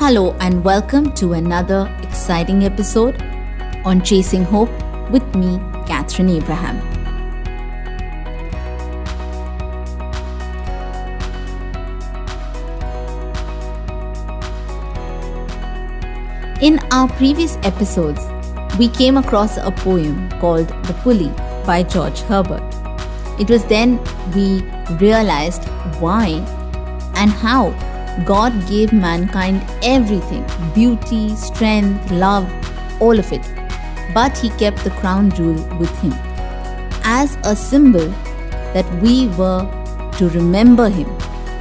Hello and welcome to another exciting episode on Chasing Hope with me, Catherine Abraham. In our previous episodes, we came across a poem called The Pulley by George Herbert. It was then we realized why and how God gave mankind everything: beauty, strength, love, all of it. But He kept the crown jewel with Him as a symbol that we were to remember Him.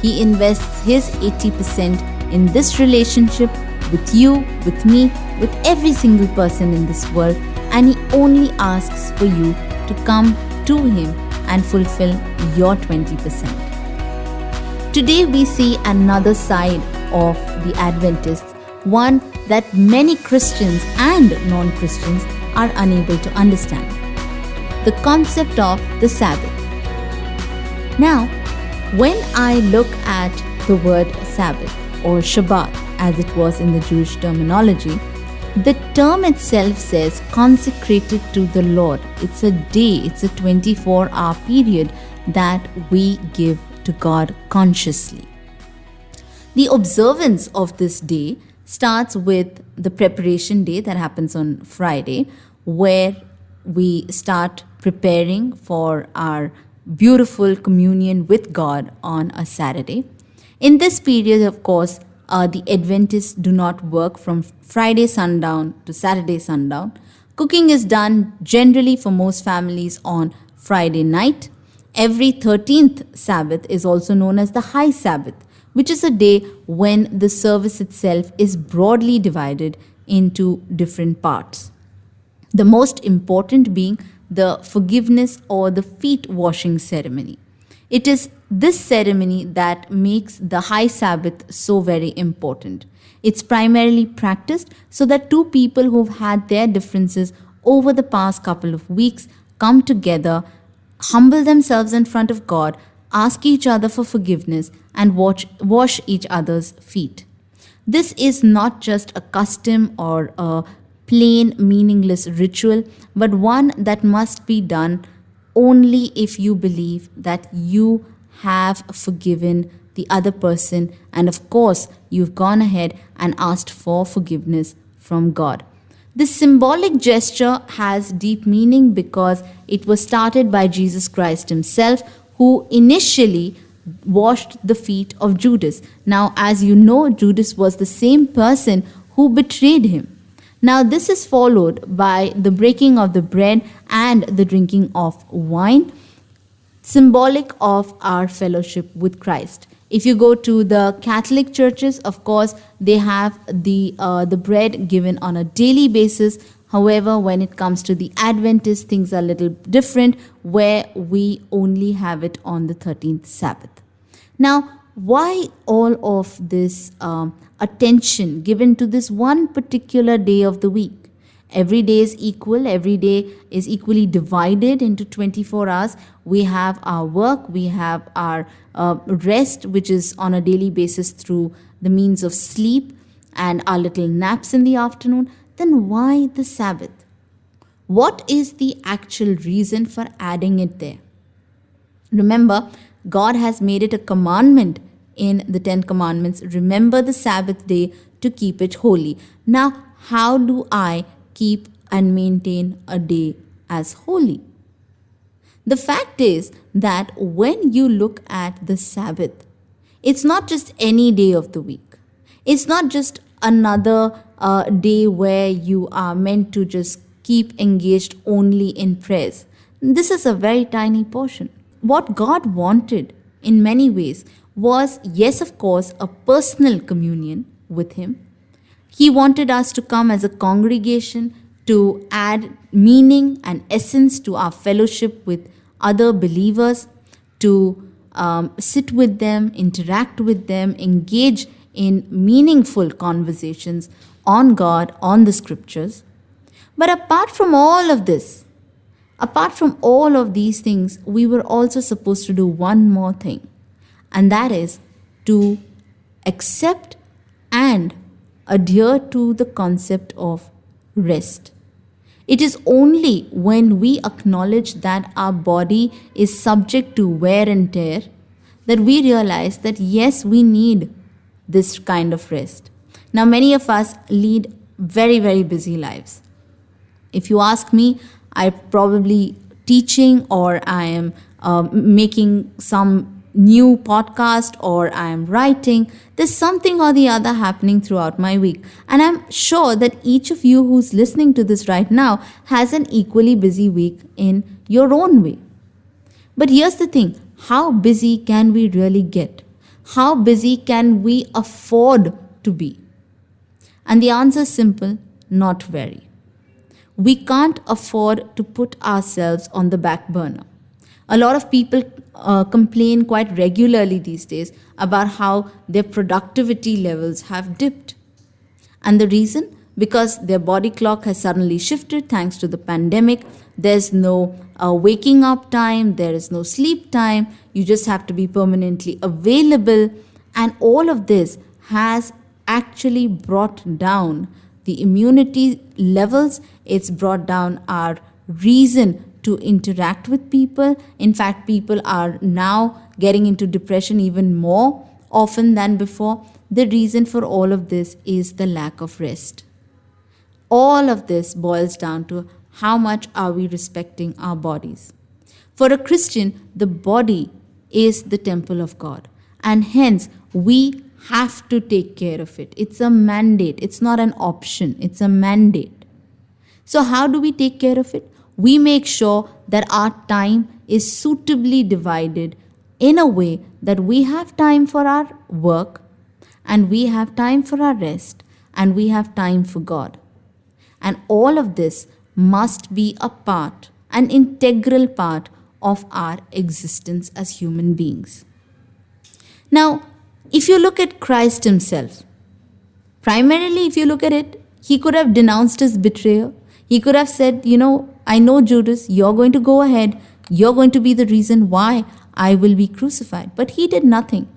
He invests His 80% in this relationship with you, with me, with every single person in this world, and He only asks for you to come to Him and fulfill your 20%. Today we see another side of the Adventists, one that many Christians and non-Christians are unable to understand: the concept of the Sabbath. Now, when I look at the word Sabbath or Shabbat as it was in the Jewish terminology, the term itself says consecrated to the Lord. It's a day, it's a 24-hour period that we give to God consciously. The observance of this day starts with the preparation day that happens on Friday, where we start preparing for our beautiful communion with God on a Saturday. In this period, of course, the Adventists do not work from Friday sundown to Saturday sundown. Cooking is done generally for most families on Friday night. Every 13th Sabbath is also known as the High Sabbath, which is a day when the service itself is broadly divided into different parts. The most important being the forgiveness or the feet washing ceremony. It is this ceremony that makes the High Sabbath so very important. It's primarily practiced so that two people who've had their differences over the past couple of weeks come together, humble themselves in front of God, ask each other for forgiveness, and wash each other's feet. This is not just a custom or a plain meaningless ritual, but one that must be done only if you believe that you have forgiven the other person, and of course you've gone ahead and asked for forgiveness from God. This symbolic gesture has deep meaning because it was started by Jesus Christ Himself, who initially washed the feet of Judas. Now, as you know, Judas was the same person who betrayed Him. Now, this is followed by the breaking of the bread and the drinking of wine, symbolic of our fellowship with Christ. If you go to the Catholic churches, of course, they have the bread given on a daily basis. However, when it comes to the Adventists, things are a little different, where we only have it on the 13th Sabbath. Now, why all of this attention given to this one particular day of the week? Every day is equal. Every day is equally divided into 24 hours. We have our work, we have our rest, which is on a daily basis through the means of sleep and our little naps in the afternoon. Then why the Sabbath? What is the actual reason for adding it there? Remember, God has made it a commandment in the 10 Commandments. Remember the Sabbath day to keep it holy. Now, how do I keep and maintain a day as holy? The fact is that when you look at the Sabbath, it's not just any day of the week. It's not just another day where you are meant to just keep engaged only in prayers. This is a very tiny portion. What God wanted in many ways was, yes, of course, a personal communion with Him. He wanted us to come as a congregation to add meaning and essence to our fellowship with other believers, to sit with them, interact with them, engage in meaningful conversations on God, on the scriptures. But apart from all of this, apart from all of these things, we were also supposed to do one more thing, and that is to accept and adhere to the concept of rest. It is only when we acknowledge that our body is subject to wear and tear that we realize that yes, we need this kind of rest. Now, many of us lead very, very busy lives. If you ask me, I'm probably teaching, or I am making some new podcast, or I am writing. There's something or the other happening throughout my week. And I'm sure that each of you who's listening to this right now has an equally busy week in your own way. But here's the thing, how busy can we really get? How busy can we afford to be? And the answer is simple, not very. We can't afford to put ourselves on the back burner. A lot of people complain quite regularly these days about how their productivity levels have dipped. And the reason? Because their body clock has suddenly shifted thanks to the pandemic. There's no waking up time, there is no sleep time, you just have to be permanently available. And all of this has actually brought down the immunity levels, it's brought down our reason to interact with people. In fact, people are now getting into depression even more often than before. The reason for all of this is the lack of rest. All of this boils down to how much are we respecting our bodies. For a Christian, the body is the temple of God, and hence we have to take care of it. It's a mandate. It's not an option. It's a mandate. So how do we take care of it? We make sure that our time is suitably divided in a way that we have time for our work, and we have time for our rest, and we have time for God. And all of this must be a part, an integral part of our existence as human beings. Now, if you look at Christ himself, primarily if you look at it, he could have denounced his betrayer. He could have said, I know Judas, you're going to go ahead. You're going to be the reason why I will be crucified. But he did nothing.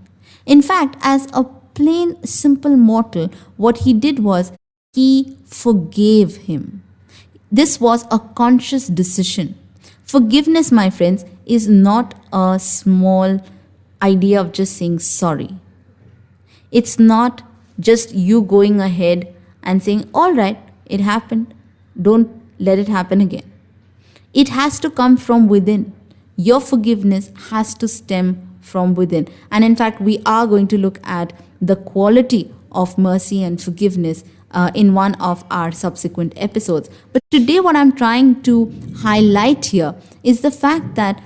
In fact, as a plain, simple mortal, what he did was he forgave him. This was a conscious decision. Forgiveness, my friends, is not a small idea of just saying sorry. It's not just you going ahead and saying, all right, it happened. Don't let it happen again. It has to come from within. Your forgiveness has to stem from within. And in fact, we are going to look at the quality of mercy and forgiveness in one of our subsequent episodes. But today, what I'm trying to highlight here is the fact that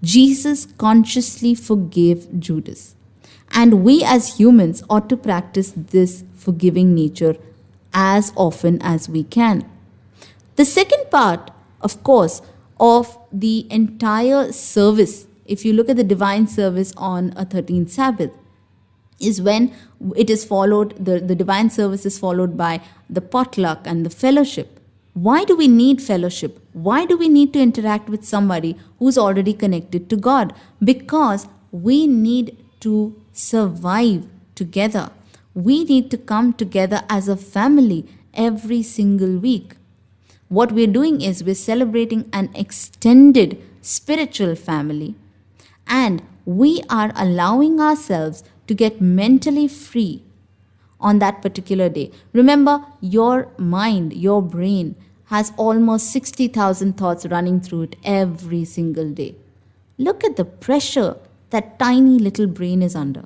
Jesus consciously forgave Judas. And we as humans ought to practice this forgiving nature as often as we can. The second part, of course, of the entire service, if you look at the divine service on a 13th Sabbath, is when it is followed, the divine service is followed by the potluck and the fellowship. Why do we need fellowship? Why do we need to interact with somebody who's already connected to God? Because we need to survive together. We need to come together as a family every single week. What we're doing is we're celebrating an extended spiritual family, and we are allowing ourselves to get mentally free on that particular day. Remember, your mind, your brain has almost 60,000 thoughts running through it every single day. Look at the pressure that tiny little brain is under.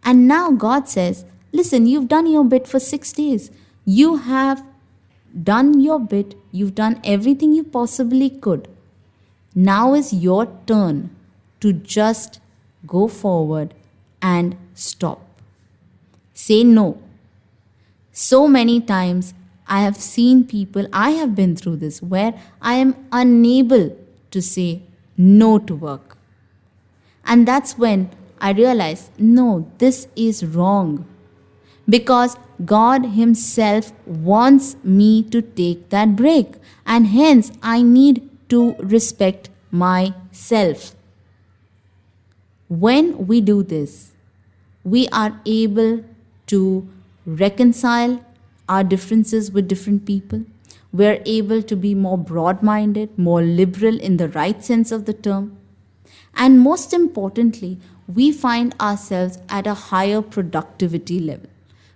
And now God says, listen, you've done your bit for 6 days. You have done your bit. You've done everything you possibly could. Now is your turn to just go forward and stop. Say no. So many times I have seen people, I have been through this, where I am unable to say no to work. And that's when I realized, no, this is wrong. Because God himself wants me to take that break. And hence, I need to respect myself. When we do this, we are able to reconcile our differences with different people. We're able to be more broad-minded, more liberal in the right sense of the term. And most importantly, we find ourselves at a higher productivity level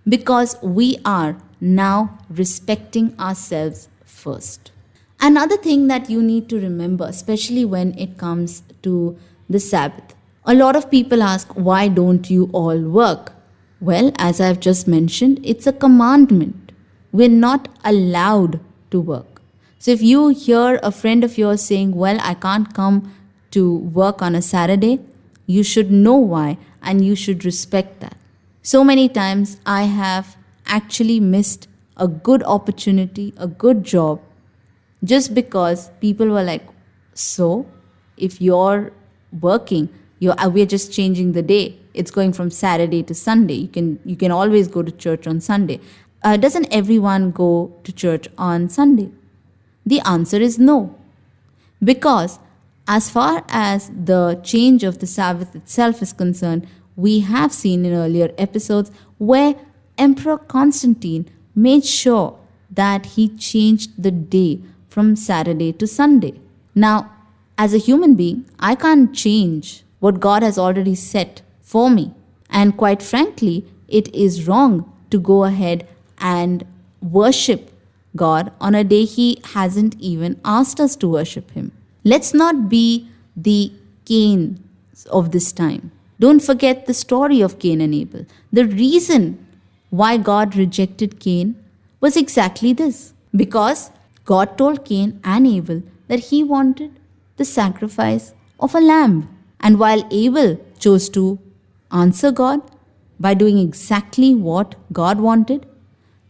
because we are now respecting ourselves first. Another thing that you need to remember, especially when it comes to the Sabbath, a lot of people ask, why don't you all work? Well, as I've just mentioned, it's a commandment. We're not allowed to work. So if you hear a friend of yours saying, well, I can't come to work on a Saturday, you should know why and you should respect that. So many times I have actually missed a good opportunity, a good job, just because people were like, so if you're working, we're just changing the day. It's going from Saturday to Sunday. You can always go to church on Sunday. Doesn't everyone go to church on Sunday? The answer is no. Because as far as the change of the Sabbath itself is concerned, we have seen in earlier episodes where Emperor Constantine made sure that he changed the day from Saturday to Sunday. Now, as a human being, I can't change what God has already set for me. And quite frankly, it is wrong to go ahead and worship God on a day He hasn't even asked us to worship Him. Let's not be the Cain of this time. Don't forget the story of Cain and Abel. The reason why God rejected Cain was exactly this. Because God told Cain and Abel that He wanted the sacrifice of a lamb. And while Abel chose to answer God by doing exactly what God wanted,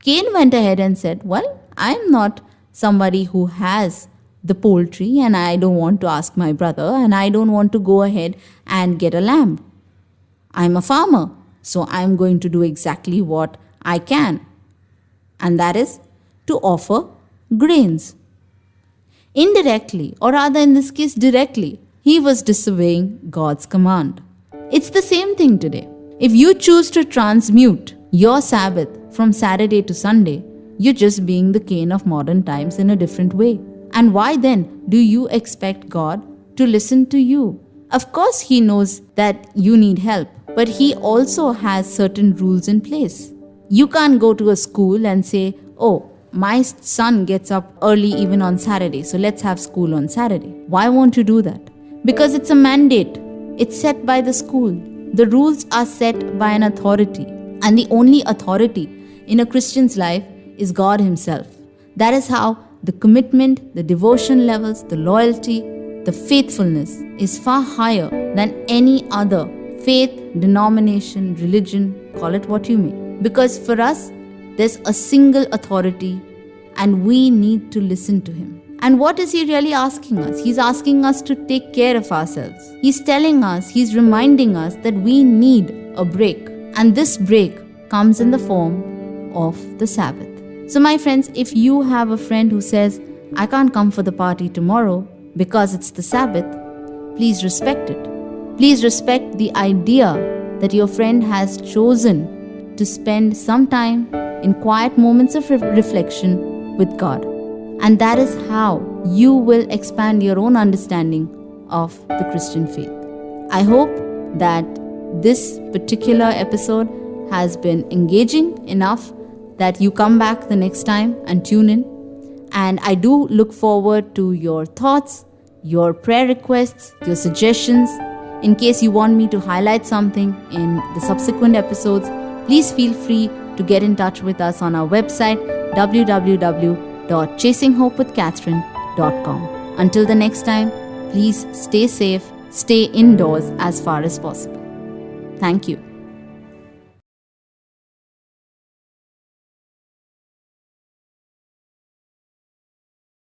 Cain went ahead and said, well, I'm not somebody who has the poultry and I don't want to ask my brother and I don't want to go ahead and get a lamb. I'm a farmer, so I'm going to do exactly what I can. And that is to offer grains. Indirectly, or rather in this case directly, he was disobeying God's command. It's the same thing today. If you choose to transmute your Sabbath from Saturday to Sunday, you're just being the Cain of modern times in a different way. And why then do you expect God to listen to you? Of course, He knows that you need help, but He also has certain rules in place. You can't go to a school and say, oh, my son gets up early even on Saturday, so let's have school on Saturday. Why won't you do that? Because it's a mandate. It's set by the school. The rules are set by an authority. And the only authority in a Christian's life is God Himself. That is how the commitment, the devotion levels, the loyalty, the faithfulness is far higher than any other faith, denomination, religion, call it what you may. Because for us, there's a single authority and we need to listen to Him. And what is He really asking us? He's asking us to take care of ourselves. He's telling us, He's reminding us that we need a break. And this break comes in the form of the Sabbath. So my friends, if you have a friend who says, I can't come for the party tomorrow because it's the Sabbath, please respect it. Please respect the idea that your friend has chosen to spend some time in quiet moments of reflection with God. And that is how you will expand your own understanding of the Christian faith. I hope that this particular episode has been engaging enough that you come back the next time and tune in. And I do look forward to your thoughts, your prayer requests, your suggestions. In case you want me to highlight something in the subsequent episodes, please feel free to get in touch with us on our website www.chasinghopewithcatherine.com. Until the next time, please stay safe, stay indoors as far as possible. Thank you.